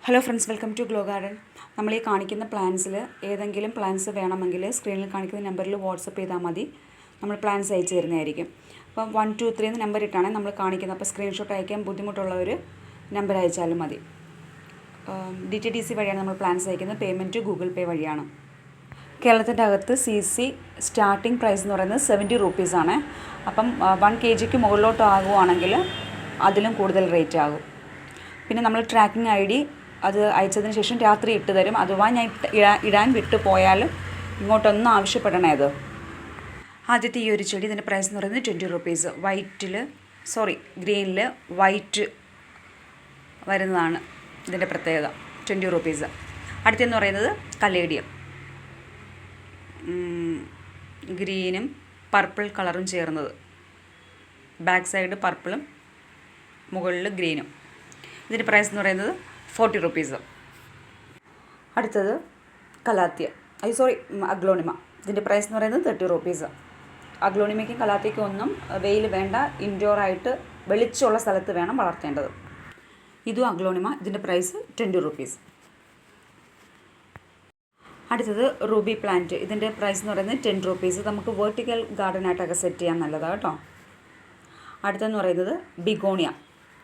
Hello friends, welcome to glow garden. നമ്മൾ ഈ കാണിക്കുന്ന പ്ലാൻസിൽ ഏതെങ്കിലും പ്ലാൻസ് വേണമെങ്കിൽ സ്ക്രീനിൽ കാണിക്കുന്ന നമ്പറിൽ വാട്സപ്പ് ചെയ്താൽ മതി. നമ്മൾ പ്ലാൻസ് അയച്ചു തരുന്നതായിരിക്കും. അപ്പം 1 2 3 എന്ന് നമ്പർ ഇട്ടാണ് നമ്മൾ കാണിക്കുന്നത്. അപ്പോൾ സ്ക്രീൻഷോട്ട് അയക്കാൻ ബുദ്ധിമുട്ടുള്ളവർ നമ്പർ അയച്ചാലും മതി. DTDC വഴിയാണ് നമ്മൾ പ്ലാൻസ് അയക്കുന്നത്. പേയ്മെൻറ്റ് ഗൂഗിൾ പേ വഴിയാണ്. കേരളത്തിൻ്റെ അകത്ത് CC സ്റ്റാർട്ടിംഗ് പ്രൈസ് എന്ന് പറയുന്നത് 70 റുപ്പീസാണ്. അപ്പം 1 kg മുകളിലോട്ട് ആകുവാണെങ്കിൽ അതിലും കൂടുതൽ റേറ്റ് ആകും. പിന്നെ നമ്മൾ ട്രാക്കിംഗ് ID അത് അയച്ചതിന് ശേഷം രാത്രി ഇട്ട് തരും. അഥവാ ഞാൻ ഇടാൻ വിട്ടു പോയാൽ ഇങ്ങോട്ടൊന്നും ആവശ്യപ്പെടണേ. അത് ആദ്യത്തെ ഈ ഒരു ചെടി, ഇതിൻ്റെ പ്രൈസ് എന്ന് പറയുന്നത് 20 റുപ്പീസ്. ഗ്രീനിൽ വൈറ്റ് വരുന്നതാണ് ഇതിൻ്റെ പ്രത്യേകത. 20 റുപ്പീസ്. അടുത്തെന്ന് പറയുന്നത് കലേഡിയം. ഗ്രീനും പർപ്പിൾ കളറും ചേർന്നത്. ബാക്ക് സൈഡ് പർപ്പിളും മുകളിൽ ഗ്രീനും. ഇതിൻ്റെ പ്രൈസ് എന്ന് പറയുന്നത് 40 റുപ്പീസ്. അടുത്തത് അഗ്ലോണിമ. ഇതിൻ്റെ പ്രൈസ് എന്ന് പറയുന്നത് 30 റുപ്പീസ്. അഗ്ലോണിമയ്ക്കും കലാത്തിയയ്ക്കും ഒന്നും വെയിൽ വേണ്ട, ഇൻഡോറായിട്ട് വെളിച്ചമുള്ള സ്ഥലത്ത് വേണം വളർത്തേണ്ടത്. ഇതും അഗ്ലോണിമ. ഇതിൻ്റെ പ്രൈസ് 20 റുപ്പീസ്. അടുത്തത് റൂബി പ്ലാന്റ്. ഇതിൻ്റെ പ്രൈസ് എന്ന് പറയുന്നത് 10 റുപ്പീസ്. നമുക്ക് വെർട്ടിക്കൽ ഗാർഡനായിട്ടൊക്കെ സെറ്റ് ചെയ്യാൻ നല്ലതാണ് കേട്ടോ. അടുത്തെന്ന് പറയുന്നത് ബിഗോണിയ.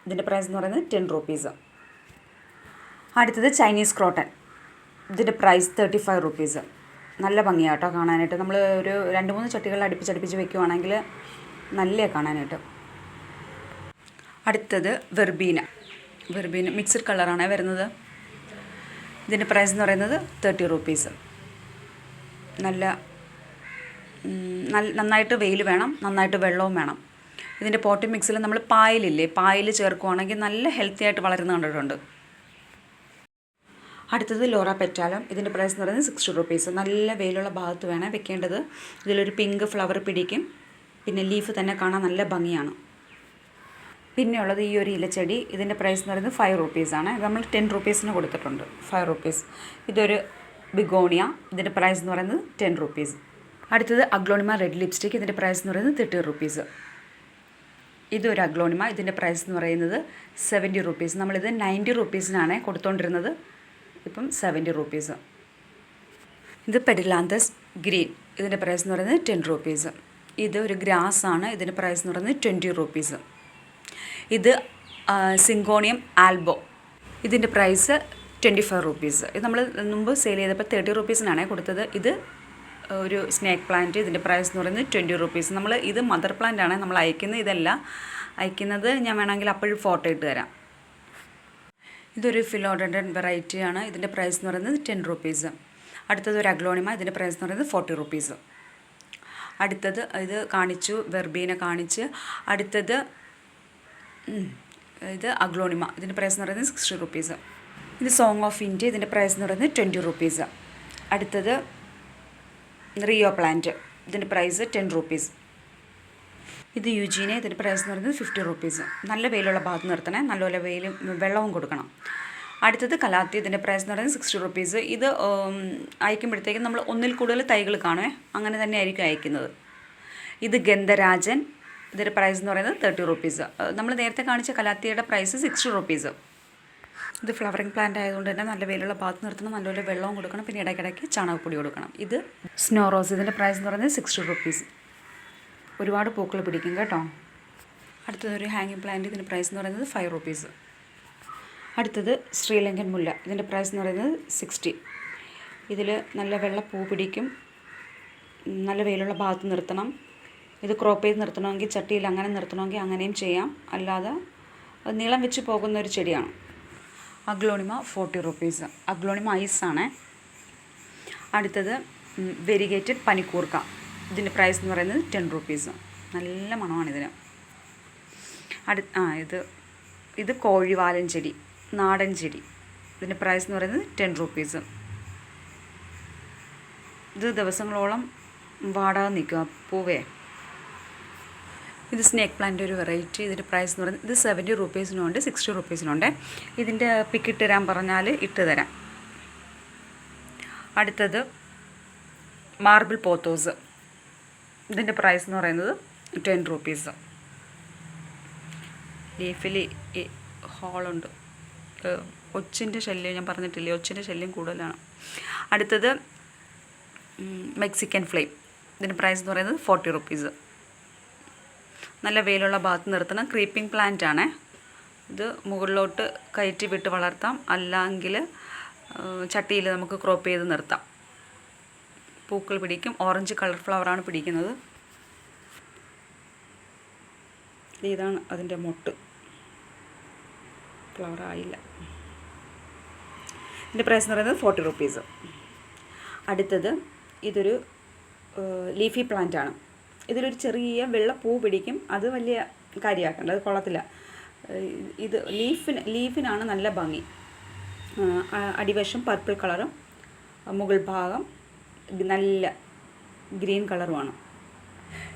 ഇതിൻ്റെ പ്രൈസ് എന്ന് പറയുന്നത് 10 റുപ്പീസ്. അടുത്തത് ചൈനീസ് ക്രോട്ടൺ. ഇതിൻ്റെ പ്രൈസ് 35 റുപ്പീസ്. നല്ല ഭംഗിയാണ് കേട്ടോ കാണാനായിട്ട്. നമ്മൾ ഒരു 2-3 ചട്ടികൾ അടുപ്പിച്ച് വെക്കുവാണെങ്കിൽ നല്ല കാണാനായിട്ട്. അടുത്തത് വെർബീന. മിക്സഡ് കളറാണ് വരുന്നത്. ഇതിൻ്റെ പ്രൈസ് എന്ന് പറയുന്നത് 30 റുപ്പീസ്. നന്നായിട്ട് വെയിൽ വേണം, നന്നായിട്ട് വെള്ളവും വേണം. ഇതിൻ്റെ പോട്ടി മിക്സിൽ നമ്മൾ പായൽ ചേർക്കുവാണെങ്കിൽ നല്ല ഹെൽത്തി ആയിട്ട് വളരുന്ന കണ്ടിട്ടുണ്ട്. അടുത്തത് ലോറ പെറ്റാലം. ഇതിൻ്റെ പ്രൈസ് എന്ന് പറയുന്നത് 60 റുപ്പീസ്. നല്ല വെയിലുള്ള ഭാഗത്ത് വേണം വെക്കേണ്ടത്. ഇതിലൊരു പിങ്ക് ഫ്ലവർ പിടിക്കും. പിന്നെ ലീഫ് തന്നെ കാണാൻ നല്ല ഭംഗിയാണ്. പിന്നെയുള്ളത് ഈ ഒരു ഇലച്ചെടി. ഇതിൻ്റെ പ്രൈസ് എന്ന് പറയുന്നത് 5 റുപ്പീസാണ്. നമ്മൾ 10 റുപ്പീസിന് കൊടുത്തിട്ടുണ്ട്. 5 റുപ്പീസ്. ഇതൊരു ബിഗോണിയ. ഇതിൻ്റെ പ്രൈസ് എന്ന് പറയുന്നത് 10 റുപ്പീസ്. അടുത്തത് അഗ്ലോണിമ റെഡ് ലിപ്സ്റ്റിക്. ഇതിൻ്റെ പ്രൈസ് എന്ന് പറയുന്നത് 30 റുപ്പീസ്. ഇതൊരു അഗ്ലോണിമ. ഇതിൻ്റെ പ്രൈസ് എന്ന് പറയുന്നത് 70 റുപ്പീസ്. നമ്മളിത് 90 റുപ്പീസിനാണ് കൊടുത്തുകൊണ്ടിരുന്നത്. ഇപ്പം 70 റുപ്പീസ്. ഇത് പെഡിലാന്തസ് ഗ്രീൻ. ഇതിൻ്റെ പ്രൈസ് എന്ന് പറയുന്നത് 10 റുപ്പീസ്. ഇത് ഒരു ഗ്രാസ് ആണ്. ഇതിൻ്റെ പ്രൈസ് എന്ന് പറയുന്നത് 20 റുപ്പീസ്. ഇത് സിങ്കോണിയം ആൽബോ. ഇതിൻ്റെ പ്രൈസ് 25 റുപ്പീസ്. ഇത് നമ്മൾ മുമ്പ് സെയിൽ ചെയ്തപ്പോൾ 30 റുപ്പീസിനാണ് കൊടുത്തത്. ഇത് ഒരു സ്നേക്ക് പ്ലാന്റ്. ഇതിൻ്റെ പ്രൈസ് എന്ന് പറയുന്നത് 20 റുപ്പീസ്. നമ്മൾ ഇത് മദർ പ്ലാന്റ് ആണ് നമ്മൾ അയക്കുന്നത്. ഇതല്ല അയക്കുന്നത്. ഞാൻ വേണമെങ്കിൽ അപ്പോഴും ഫോട്ടോ ഇട്ട് തരാം. ഇതൊരു ഫിലോഡൻഡൻ വെറൈറ്റിയാണ്. ഇതിൻ്റെ പ്രൈസ് എന്ന് പറയുന്നത് 10 റുപ്പീസ്. അടുത്തത് ഒരു അഗ്ലോണിമ. ഇതിൻ്റെ പ്രൈസ് എന്ന് പറയുന്നത് 40 റുപ്പീസ്. അടുത്തത് ഇത് കാണിച്ചു, വെർബീന കാണിച്ച്. അടുത്തത് ഇത് അഗ്ലോണിമ. ഇതിൻ്റെ പ്രൈസ് എന്ന് പറയുന്നത് 60 റുപ്പീസ്. ഇത് സോങ് ഓഫ് ഇന്ത്യ. ഇതിൻ്റെ പ്രൈസ് എന്ന് പറയുന്നത് 20 റുപ്പീസ്. അടുത്തത് റിയോ പ്ലാന്റ്. ഇതിൻ്റെ പ്രൈസ് 10 റുപ്പീസ്. ഇത് യുജീന. ഇതിൻ്റെ പ്രൈസ് എന്ന് പറയുന്നത് 50 റുപ്പീസ്. നല്ല വെയിലുള്ള ഭാഗത്ത് നിർത്തണേ. നല്ലപോലെ വെള്ളവും കൊടുക്കണം. അടുത്തത് കലാത്തി. ഇതിൻ്റെ പ്രൈസ് എന്ന് പറയുന്നത് 60 റുപ്പീസ്. ഇത് അയക്കുമ്പോഴത്തേക്കും നമ്മൾ ഒന്നിൽ കൂടുതൽ തൈകൾ കാണുമേ, അങ്ങനെ തന്നെ ആയിരിക്കും അയക്കുന്നത്. ഇത് ഗന്ധരാജൻ. ഇതിൻ്റെ പ്രൈസ് എന്ന് പറയുന്നത് 30 റുപ്പീസ്. നമ്മൾ നേരത്തെ കാണിച്ച കലാത്തിയുടെ പ്രൈസ് 60 റുപ്പീസ്. ഇത് ഫ്ലവറിങ് പ്ലാന്റ് ആയതുകൊണ്ട് തന്നെ നല്ല വെയിലുള്ള ഭാഗത്ത് നിർത്തണം, നല്ലപോലെ വെള്ളവും കൊടുക്കണം, പിന്നെ ഇടയ്ക്കിടയ്ക്ക് ചാണകപ്പൊടി കൊടുക്കണം. ഇത് സ്നോ റോസ്. ഇതിൻ്റെ പ്രൈസ് എന്ന് പറയുന്നത് 60 റുപ്പീസ്. ഒരുപാട് പൂക്കൾ പിടിക്കും കേട്ടോ. അടുത്തതൊരു ഹാങ്ങിങ് പ്ലാന്റ്. ഇതിൻ്റെ പ്രൈസ് എന്ന് പറയുന്നത് 5 റുപ്പീസ്. അടുത്തത് ശ്രീലങ്കൻ മുല്ല. ഇതിൻ്റെ പ്രൈസ് എന്ന് പറയുന്നത് 60. ഇതിൽ നല്ല വെള്ള പൂ പിടിക്കും, നല്ല വെയിലുള്ള ഭാഗത്ത് നിർത്തണം. ഇത് ക്രോപ്പ് ചെയ്ത് നിർത്തണമെങ്കിൽ ചട്ടിയിൽ അങ്ങനെ നിർത്തണമെങ്കിൽ അങ്ങനെയും ചെയ്യാം. അല്ലാതെ നീളം വെച്ച് പോകുന്ന ഒരു ചെടിയാണ്. Aglaonema 40 rupees. അഗ്ലോണിമ ഐസാണ്. അടുത്തത് വെരിഗേറ്റഡ് പനിക്കൂർക്ക. ഇതിൻ്റെ പ്രൈസ് എന്ന് പറയുന്നത് 10 റുപ്പീസ്. നല്ല മണമാണ് ഇതിന്. ഇത് കോഴിവാലൻ ചെടി, നാടൻ ചെടി. ഇതിൻ്റെ പ്രൈസ് എന്ന് പറയുന്നത് 10 റുപ്പീസ്. ഇത് ദിവസങ്ങളോളം വാടാതെ നിൽക്കുക പൂവേ. ഇത് സ്നേക്ക് പ്ലാന്റ് ഒരു വെറൈറ്റി. ഇതിൻ്റെ പ്രൈസ് എന്ന് പറയുന്നത് ഇത് 70 റുപ്പീസിനുണ്ട്, 60 റുപ്പീസിനുണ്ട്. ഇതിൻ്റെ പിക്ക് ഇട്ട് തരാൻ പറഞ്ഞാൽ ഇട്ട് തരാം. അടുത്തത് മാർബിൾ പോത്തോസ്. ഇതിൻ്റെ പ്രൈസ് എന്ന് പറയുന്നത് 10 റുപ്പീസ്. ലീഫിൽ ഹോളുണ്ട്, ഒച്ചിൻ്റെ ശല്യം ഞാൻ പറഞ്ഞിട്ടില്ലേ, ഒച്ചിൻ്റെ ശല്യം കൂടുതലാണ്. അടുത്തത് മെക്സിക്കൻ ഫ്ലെയിം. ഇതിൻ്റെ പ്രൈസ് എന്ന് പറയുന്നത് 40 റുപ്പീസ്. നല്ല വെയിലുള്ള ഭാഗത്ത് നിർത്തുന്ന ക്രീപ്പിംഗ് പ്ലാന്റ് ആണ്. ഇത് മുകളിലോട്ട് കയറ്റി വിട്ട് വളർത്താം, അല്ലെങ്കിൽ ചട്ടിയിൽ നമുക്ക് ക്രോപ്പ് ചെയ്ത് നിർത്താം. പൂക്കൾ പിടിക്കും. ഓറഞ്ച് കളർ ഫ്ലവറാണ് പിടിക്കുന്നത്. ഇതാണ് അതിൻ്റെ മൊട്ട്. ഫ്ലവർ ആയില്ല. ഇതിൻ്റെ പ്രൈസ് എന്ന് പറയുന്നത് 40 റുപ്പീസ്. അടുത്തത് ഇതൊരു ലീഫി പ്ലാന്റ് ആണ്. ഇതിലൊരു ചെറിയ വെള്ള പൂ പിടിക്കും. അത് വലിയ കാര്യമാക്കണ്ട, അത് കൊള്ളത്തില്ല. ഇത് ലീഫിനാണ് നല്ല ഭംഗി. അടിവശം പർപ്പിൾ കളറും മുകൾ ഭാഗം നല്ല ഗ്രീൻ കളറുമാണ്.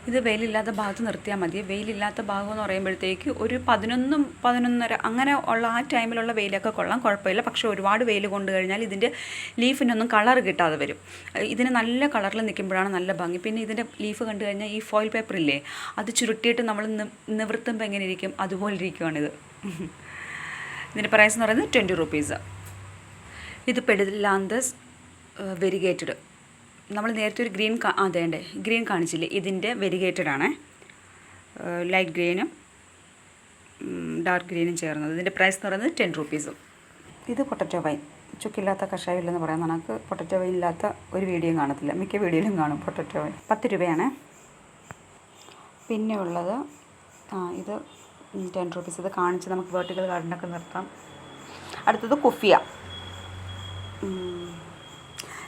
ഇത് വെയിലില്ലാത്ത ഭാഗത്ത് നിർത്തിയാൽ മതി. വെയിലില്ലാത്ത ഭാഗം എന്ന് പറയുമ്പോഴത്തേക്ക് ഒരു 11-11:30 അങ്ങനെ ഉള്ള ആ ടൈമിലുള്ള വെയിലൊക്കെ കൊള്ളാം, കുഴപ്പമില്ല. പക്ഷേ ഒരുപാട് വെയിൽ കൊണ്ട് കഴിഞ്ഞാൽ ഇതിൻ്റെ ലീഫിനൊന്നും കളർ കിട്ടാതെ വരും. ഇതിന് നല്ല കളറിൽ നിൽക്കുമ്പോഴാണ് നല്ല ഭംഗി. പിന്നെ ഇതിൻ്റെ ലീഫ് കണ്ടു കഴിഞ്ഞാൽ ഈ ഫോയിൽ പേപ്പറില്ലേ, അത് ചുരുട്ടിയിട്ട് നമ്മൾ നിവർത്തുമ്പോൾ എങ്ങനെ ഇരിക്കും, അതുപോലെ ഇരിക്കുവാണിത്. ഇതിൻ്റെ പ്രൈസ് എന്ന് പറയുന്നത് 20 റുപ്പീസ്. ഇത് പെഡിലാന്തസ് വെരിഗേറ്റഡ്. നമ്മൾ നേരത്തെ ഒരു ഗ്രീൻ കാണിച്ചില്ലേ, ഇതിൻ്റെ വെരിഗേറ്റഡ് ആണ്. ലൈറ്റ് ഗ്രീനും ഡാർക്ക് ഗ്രീനും ചേർന്നത്. ഇതിൻ്റെ പ്രൈസ് എന്ന് പറയുന്നത് 10 റുപ്പീസും. ഇത് പൊട്ടറ്റോ വൈൻ. ചുക്കില്ലാത്ത കഷായം ഇല്ലെന്ന് പറയാം. നമുക്ക് പൊട്ടറ്റോ വൈൻ ഇല്ലാത്ത ഒരു വീഡിയോയും കാണത്തില്ല, മിക്ക വീഡിയോയിലും കാണും പൊട്ടറ്റോ വൈൻ. 10 രൂപയാണ്. പിന്നെ ഉള്ളത് ഇത് 10 റുപ്പീസ്. ഇത് കാണിച്ച് നമുക്ക് വെർട്ടിക്കൽ ഗാർഡനൊക്കെ നിർത്താം. അടുത്തത് കുഫിയ.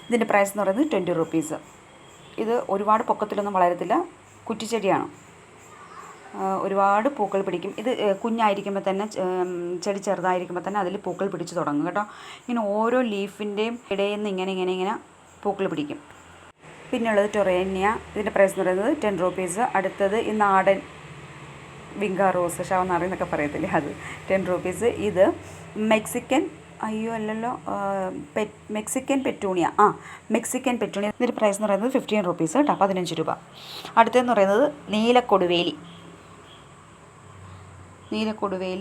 ഇതിൻ്റെ പ്രൈസ് എന്ന് പറയുന്നത് 20 റുപ്പീസ്. ഇത് ഒരുപാട് പൊക്കത്തിലൊന്നും വളരത്തില്ല, കുറ്റിച്ചെടിയാണ്. ഒരുപാട് പൂക്കൾ പിടിക്കും. ഇത് കുഞ്ഞായിരിക്കുമ്പോൾ തന്നെ, ചെടി ചെറുതായിരിക്കുമ്പോൾ തന്നെ അതിൽ പൂക്കൾ പിടിച്ച് തുടങ്ങും കേട്ടോ. ഇങ്ങനെ ഓരോ ലീഫിൻ്റെയും ഇടയിൽ നിന്ന് ഇങ്ങനെ പൂക്കൾ പിടിക്കും. പിന്നെയുള്ളത് ടൊറേനിയ. ഇതിൻ്റെ പ്രൈസ് എന്ന് പറയുന്നത് 10 റുപ്പീസ്. അടുത്തത് ഈ നാടൻ വിങ്ക റോസ്, ഷവനാറി എന്നൊക്കെ പറയത്തില്ലേ, അത് 10 റുപ്പീസ്. ഇത് Mexican Mexican petunia. Mexican petunia. ഇതിൻ്റെ പ്രൈസ് എന്ന് പറയുന്നത് 15 റുപ്പീസ് കേട്ടോ, 15 രൂപ. അടുത്തതെന്ന് പറയുന്നത് നീലക്കൊടുവേലി.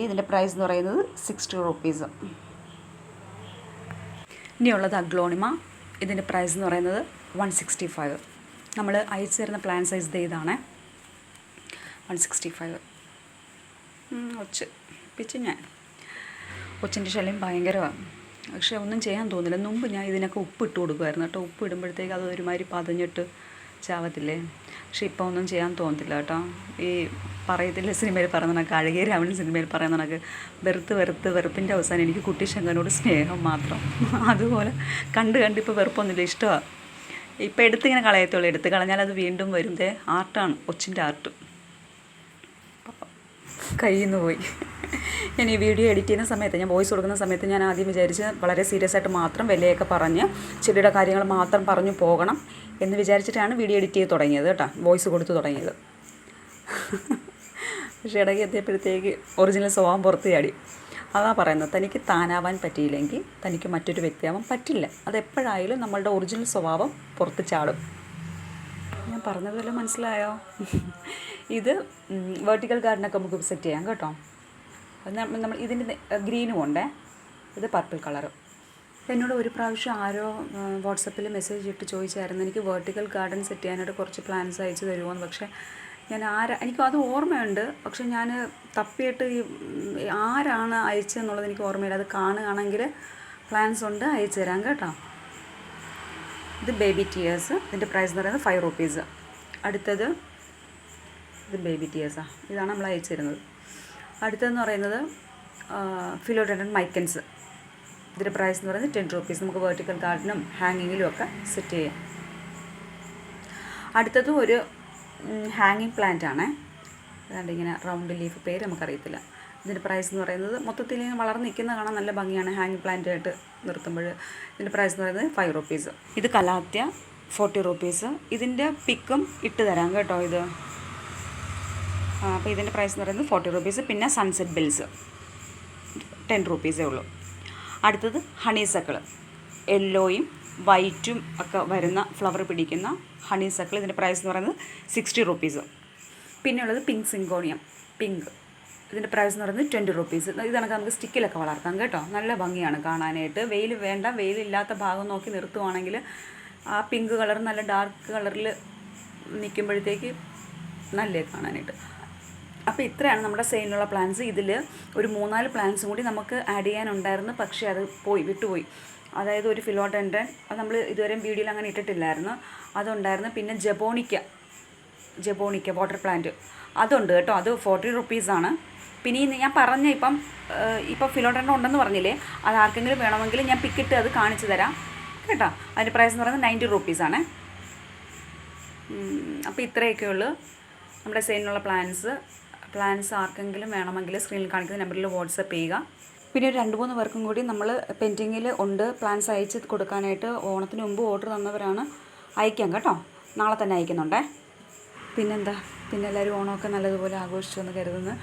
ഇതിൻ്റെ പ്രൈസ് എന്ന് പറയുന്നത് 60 റുപ്പീസ്. ഇനിയുള്ളത് അഗ്ലോണിമ. ഇതിൻ്റെ പ്രൈസ് എന്ന് പറയുന്നത് 165. നമ്മൾ അയച്ചു തരുന്ന പ്ലാൻ സൈസ് ഇതാണ്, 165. ഒച്ചിൻ്റെ ശല്യം ഭയങ്കരമാണ്. പക്ഷേ ഒന്നും ചെയ്യാൻ തോന്നില്ല. മുമ്പ് ഞാൻ ഇതിനൊക്കെ ഉപ്പ് ഇട്ട് കൊടുക്കുമായിരുന്നു കേട്ടോ. ഉപ്പ് ഇടുമ്പോഴത്തേക്ക് അത് ഒരുമാതിരി പതഞ്ഞിട്ട് ചാവത്തില്ലേ. പക്ഷേ ഇപ്പോൾ ഒന്നും ചെയ്യാൻ തോന്നത്തില്ല കേട്ടോ. ഈ പറയത്തില്ല സിനിമയിൽ പറയുന്ന കണക്ക്, അഴകിയ രാവണൻ സിനിമയിൽ പറയുന്ന കണക്ക്, വെറുപ്പിൻ്റെ അവസാനം എനിക്ക് കുട്ടിശങ്കരനോട് സ്നേഹം മാത്രം. അതുപോലെ കണ്ടിപ്പോൾ വെറുപ്പൊന്നുമില്ല, ഇഷ്ടമാണ്. ഇപ്പോൾ എടുത്തിങ്ങനെ കളയത്തുള്ളൂ. എടുത്ത് കളഞ്ഞാൽ അത് വീണ്ടും വരും. ആർട്ടാണ്, ഒച്ചിൻ്റെ ആർട്ട്. കയ്യിൽ നിന്ന് പോയി. ഞാൻ ഈ വീഡിയോ എഡിറ്റ് ചെയ്യുന്ന സമയത്ത്, ഞാൻ വോയിസ് കൊടുക്കുന്ന സമയത്ത് ഞാൻ ആദ്യം വിചാരിച്ച് വളരെ സീരിയസ് ആയിട്ട് മാത്രം വിലയൊക്കെ പറഞ്ഞ് ചെടിയുടെ കാര്യങ്ങൾ മാത്രം പറഞ്ഞു പോകണം എന്ന് വിചാരിച്ചിട്ടാണ് വീഡിയോ എഡിറ്റ് ചെയ്ത് തുടങ്ങിയത് കേട്ടോ, വോയിസ് കൊടുത്ത് തുടങ്ങിയത്. പക്ഷേ ഇടയ്ക്ക് എത്തിയപ്പോഴത്തേക്ക് ഒറിജിനൽ സ്വഭാവം പുറത്ത് ചാടി. അതാ പറയുന്നത്, തനിക്ക് താനാവാൻ പറ്റിയില്ലെങ്കിൽ തനിക്ക് മറ്റൊരു വ്യക്തിയാവാൻ പറ്റില്ല. അതെപ്പോഴായാലും നമ്മളുടെ ഒറിജിനൽ സ്വഭാവം പുറത്ത് ചാടും. ഞാൻ പറഞ്ഞതുപോലെ മനസ്സിലായോ? ഇത് വെർട്ടിക്കൽ ഗാർഡനൊക്കെ നമുക്ക് സെറ്റ് ചെയ്യാം കേട്ടോ. നമ്മൾ ഇതിൻ്റെ ഗ്രീനും ഉണ്ട്, ഇത് പർപ്പിൾ കളറും. എന്നോട് ഒരു പ്രാവശ്യം ആരോ വാട്സപ്പിൽ മെസ്സേജ് ഇട്ട് ചോദിച്ചായിരുന്നു, എനിക്ക് വെർട്ടിക്കൽ ഗാർഡൻ സെറ്റ് ചെയ്യാനായിട്ട് കുറച്ച് പ്ലാൻസ് അയച്ചു തരുമോയെന്ന്. പക്ഷേ എനിക്കും അത് ഓർമ്മയുണ്ട്. പക്ഷെ ഞാൻ തപ്പിയിട്ട് ആരാണ് അയച്ചതെന്നുള്ളത് എനിക്ക് ഓർമ്മയില്ല. അത് കാണുകയാണെങ്കിൽ പ്ലാൻസ് ഉണ്ട്, അയച്ചു തരാം കേട്ടോ. ഇത് ബേബി ടിയേഴ്സ്. ഇതിൻ്റെ പ്രൈസ് എന്ന് പറയുന്നത് 5 റുപ്പീസ്. അടുത്തത് ഇത് ബേബി ടിയേഴ്സാണ്. ഇതാണ് നമ്മൾ അയച്ചു തരുന്നത്. അടുത്തതെന്ന് പറയുന്നത് ഫിലോഡെൻഡ്രൻ മൈക്കൻസ്. ഇതിൻ്റെ പ്രൈസ് എന്ന് പറയുന്നത് 10 റുപ്പീസ്. നമുക്ക് വെർട്ടിക്കൽ ഗാർഡനും ഹാങ്ങിങ്ങിലും ഒക്കെ സെറ്റ് ചെയ്യാം. അടുത്തതും ഒരു ഹാങ്ങിങ് പ്ലാന്റ് ആണ്. അതുകൊണ്ട് ഇങ്ങനെ റൗണ്ട് ലീഫ്, പേര് നമുക്കറിയത്തില്ല. ഇതിൻ്റെ പ്രൈസ് എന്ന് പറയുന്നത് മൊത്തത്തിൽ ഇങ്ങനെ വളർന്ന് നിൽക്കുന്ന കാണാൻ നല്ല ഭംഗിയാണ്. ഹാങ്ങിങ് പ്ലാന്റായിട്ട് നിർത്തുമ്പോൾ ഇതിൻ്റെ പ്രൈസ് എന്ന് പറയുന്നത് 5 റുപ്പീസ്. ഇത് കലാത്യ, 40 റുപ്പീസ്. ഇതിൻ്റെ പിക്കും ഇട്ട് തരാം കേട്ടോ. ഇത് അപ്പോൾ ഇതിൻ്റെ പ്രൈസ് എന്ന് പറയുന്നത് 40 റുപ്പീസ്. പിന്നെ സൺസെറ്റ് ബെൽസ് 10 റുപ്പീസേ ഉള്ളൂ. അടുത്തത് ഹണിസക്കിൾ, യെല്ലോയും വൈറ്റും ഒക്കെ വരുന്ന ഫ്ലവർ പിടിക്കുന്ന ഹണിസക്കിൾ. ഇതിൻ്റെ പ്രൈസ് എന്ന് പറയുന്നത് 60 റുപ്പീസ്. പിന്നെ ഉള്ളത് പിങ്ക് സിങ്കോണിയം, പിങ്ക് ഇതിൻ്റെ പ്രൈസ് എന്ന് പറയുന്നത് 20 റുപ്പീസ്. ഇത് കണക്ക് നമുക്ക് സ്റ്റിക്കിലൊക്കെ വളർത്താം കേട്ടോ. നല്ല ഭംഗിയാണ് കാണാനായിട്ട്. വെയിൽ വേണ്ട, വെയിലില്ലാത്ത ഭാഗം നോക്കി നിർത്തുവാണെങ്കിൽ ആ പിങ്ക് കളർ നല്ല ഡാർക്ക് കളറിൽ നിൽക്കുമ്പോഴത്തേക്ക് നല്ല കാണാനായിട്ട്. അപ്പോൾ ഇത്രയാണ് നമ്മുടെ സെയിലിനുള്ള പ്ലാൻസ്. ഇതിൽ ഒരു 3-4 പ്ലാൻസും കൂടി നമുക്ക് ആഡ് ചെയ്യാനുണ്ടായിരുന്നു, പക്ഷേ അത് വിട്ടുപോയി. അതായത് ഒരു ഫിലോഡെൻഡ്രൻ, അത് നമ്മൾ ഇതുവരെയും വീഡിയോയിൽ അങ്ങനെ ഇട്ടിട്ടില്ലായിരുന്നു, അതുണ്ടായിരുന്നു. പിന്നെ ജബോണിക്ക വാട്ടർ പ്ലാന്റ് അതുണ്ട് കേട്ടോ. അത് 40 റുപ്പീസാണ്. പിന്നെ ഞാൻ പറഞ്ഞ ഇപ്പം ഫിലോഡെൻഡ്രൻ ഉണ്ടെന്ന് പറഞ്ഞില്ലേ, അത് ആർക്കെങ്കിലും വേണമെങ്കിൽ ഞാൻ പിക്കിട്ട് അത് കാണിച്ചു തരാം കേട്ടോ. അതിൻ്റെ പ്രൈസ് എന്ന് പറയുന്നത് 90 റുപ്പീസാണ്. അപ്പോൾ ഇത്രയൊക്കെയുള്ളൂ നമ്മുടെ സെയിലിനുള്ള പ്ലാൻസ് ആർക്കെങ്കിലും വേണമെങ്കിൽ സ്ക്രീനിൽ കാണിക്കുന്ന നമ്പറിൽ വാട്സപ്പ് ചെയ്യുക. പിന്നെ ഒരു 2-3 പേർക്കും കൂടി നമ്മൾ പെൻഡിങ്ങിൽ ഉണ്ട് പ്ലാൻസ് അയച്ച് കൊടുക്കാനായിട്ട്. ഓണത്തിന് മുമ്പ് ഓർഡർ തന്നവരാണ്, അയക്കാം കേട്ടോ. നാളെ തന്നെ അയക്കുന്നുണ്ടേ. പിന്നെ എല്ലാവരും ഓണമൊക്കെ നല്ലതുപോലെ ആഘോഷിച്ചു എന്ന് കരുതുന്നു.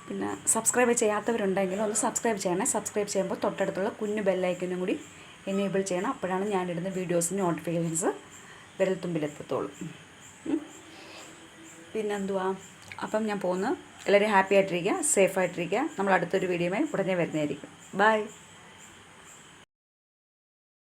പിന്നെ സബ്സ്ക്രൈബ് ചെയ്യാത്തവരുണ്ടെങ്കിൽ ഒന്ന് സബ്സ്ക്രൈബ് ചെയ്യണേ. സബ്സ്ക്രൈബ് ചെയ്യുമ്പോൾ തൊട്ടടുത്തുള്ള കുഞ്ഞു ബെല്ലൈക്കനും കൂടി എനേബിൾ ചെയ്യണം. അപ്പോഴാണ് ഞാനിടുന്ന വീഡിയോസിന് നോട്ടിഫിക്കേഷൻസ് വിരൽത്തുമ്പിലെത്തത്തുള്ളൂ. പിന്നെന്തുവാ, അപ്പം ഞാൻ പോകുന്നു. എല്ലാവരും ഹാപ്പി ആയിട്ടിരിക്കുക, സേഫ് ആയിട്ടിരിക്കുക. നമ്മൾ അടുത്തൊരു വീഡിയോയുമായി ഉടനെ വരുന്നതായിരിക്കും. ബൈ.